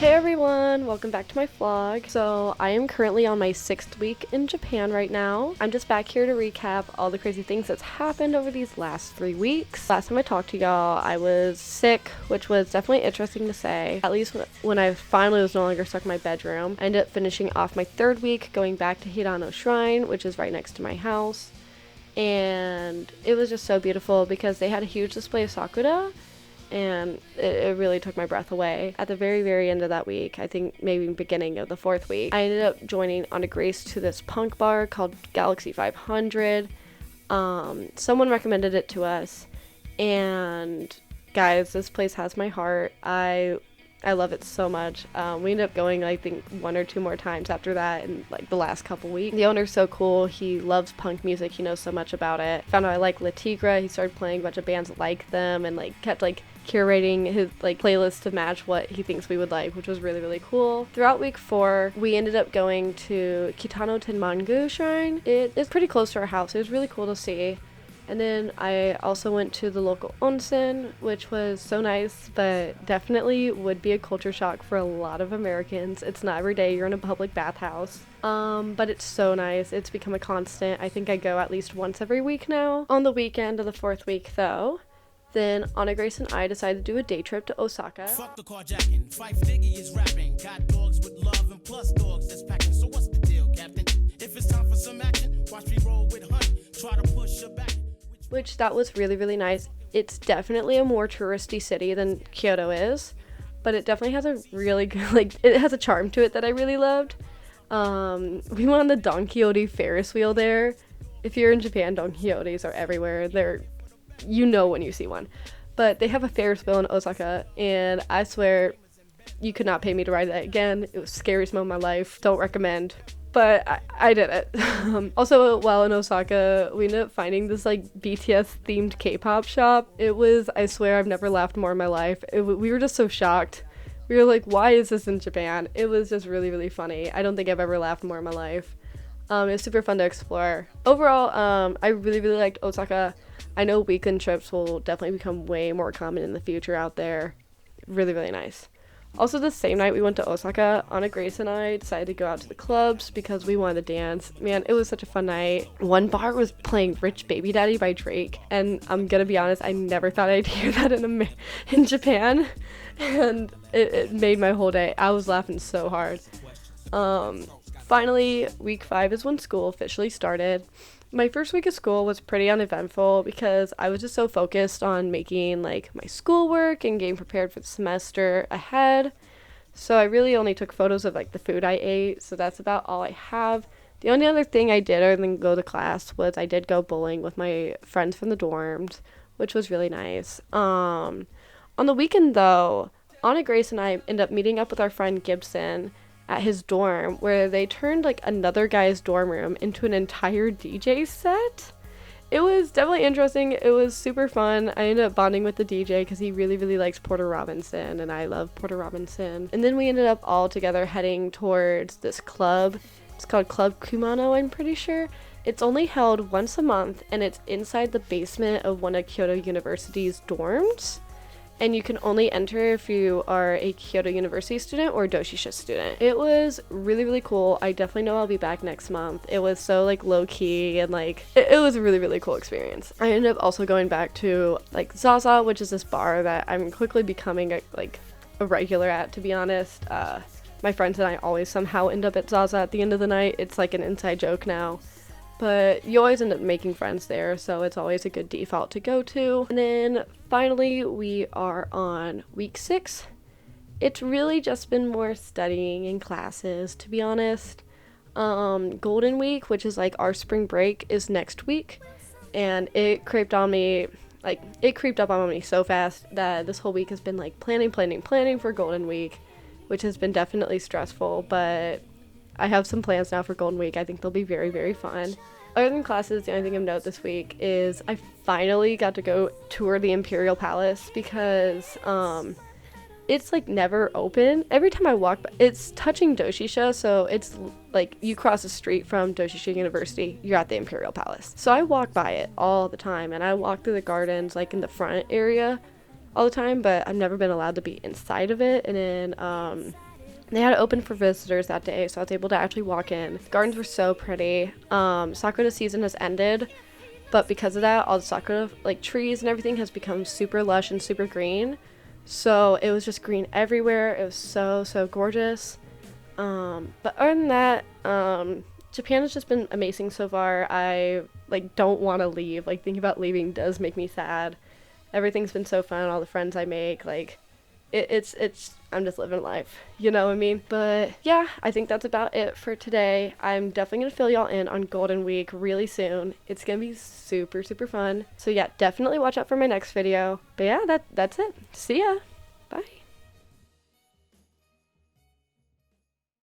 Hey everyone, welcome back to my vlog. So I am currently on my 6th week in Japan right now. I'm just back here to recap all the crazy things that's happened over these last 3 weeks. Last time I talked to y'all, I was sick, which was definitely interesting to say. At least when I finally was no longer stuck in my bedroom. I ended up finishing off my 3rd week, going back to Hirano Shrine, which is right next to my house. And it was just so beautiful because they had a huge display of sakura. And it really took my breath away. At the very, very end of that week, I think maybe beginning of the 4th week, I ended up joining on a grace to this punk bar called Galaxy 500. Someone recommended it to us, and guys, this place has my heart. I love it so much. We ended up going, I think, 1 or 2 more times after that in like the last couple weeks. The owner's so cool. He loves punk music. He knows so much about it. Found out I like La Tigra. He started playing a bunch of bands like them and like kept like curating his like playlist to match what he thinks we would like, which was really, really cool. Throughout week 4, we ended up going to Kitano Tenmangu Shrine. It is pretty close to our house. It was really cool to see. And then I also went to the local onsen, which was so nice, but definitely would be a culture shock for a lot of Americans. It's not every day you're in a public bathhouse. But it's so nice. It's become a constant. I think I go at least once every week now. On the weekend of the 4th week, though, then Anna Grace and I decided to do a day trip to Osaka. Fuck the carjacking. Fife Diggy is rapping. Got dogs with love and plus dogs that's packing. So what's the deal, Captain? If it's time for some action, watch me roll with honey. Try to push her back. Which that was really, really nice. It's definitely a more touristy city than Kyoto is, but it definitely has a really good, like, it has a charm to it that I really loved. We went on the Don Quixote Ferris wheel there. If you're in Japan, Don Quixotes are everywhere. You know when you see one. But they have a Ferris wheel in Osaka, and I swear you could not pay me to ride that again. It was the scariest moment of my life. Don't recommend. But I did it. Also, while in Osaka, we ended up finding this like BTS themed K-pop shop. It was, I swear, I've never laughed more in my life. We were just so shocked. We were like, why is this in Japan? It was just really, really funny. I don't think I've ever laughed more in my life. It was super fun to explore. Overall, I really, really liked Osaka. I know weekend trips will definitely become way more common in the future out there. Really, really nice. Also, the same night we went to Osaka, Anna Grace and I decided to go out to the clubs because we wanted to dance. Man, it was such a fun night. One bar was playing Rich Baby Daddy by Drake, and I'm gonna be honest, I never thought I'd hear that in Japan, and it made my whole day. I was laughing so hard. Finally, week 5 is when school officially started. My first week of school was pretty uneventful because I was just so focused on making like my schoolwork and getting prepared for the semester ahead. So I really only took photos of like the food I ate, so that's about all I have. The only other thing I did other than go to class was I did go bowling with my friends from the dorms, which was really nice. On the weekend though, Anna Grace and I ended up meeting up with our friend Gibson at his dorm, where they turned like another guy's dorm room into an entire DJ set. It was definitely interesting. It was super fun. I ended up bonding with the DJ because he really, really likes Porter Robinson, and I love Porter Robinson. And then we ended up all together heading towards this club. It's called Club Kumano, I'm pretty sure. It's only held once a month, and it's inside the basement of one of Kyoto University's dorms. And you can only enter if you are a Kyoto University student or Doshisha student. It was really, really cool. I definitely know I'll be back next month. It was so like low key and like it was a really, really cool experience. I ended up also going back to like Zaza, which is this bar that I'm quickly becoming a regular at, to be honest. My friends and I always somehow end up at Zaza at the end of the night. It's like an inside joke now. But you always end up making friends there, so it's always a good default to go to. And then finally, we are on week 6. It's really just been more studying in classes, to be honest. Golden Week, which is like our spring break, is next week. And it creeped up on me so fast that this whole week has been like planning for Golden Week, which has been definitely stressful, but I have some plans now for Golden Week. I think they'll be very, very fun. Other than classes, the only thing of note this week is I finally got to go tour the Imperial Palace because it's like never open. Every time I walk, it's touching Doshisha, so it's like you cross the street from Doshisha University, you're at the Imperial Palace. So I walk by it all the time, and I walk through the gardens like in the front area all the time, but I've never been allowed to be inside of it. And then They had it open for visitors that day, so I was able to actually walk in. The gardens were so pretty. Sakura season has ended, but because of that, all the sakura like trees and everything has become super lush and super green. So it was just green everywhere. It was so gorgeous. But other than that, Japan has just been amazing so far. I like don't want to leave. Like thinking about leaving does make me sad. Everything's been so fun. All the friends I make, like it's I'm just living life, you know what I mean? But yeah, I think that's about it for today. I'm definitely gonna fill y'all in on Golden Week really soon. It's gonna be super fun. So yeah, definitely watch out for my next video. But yeah, that's it. See ya. Bye.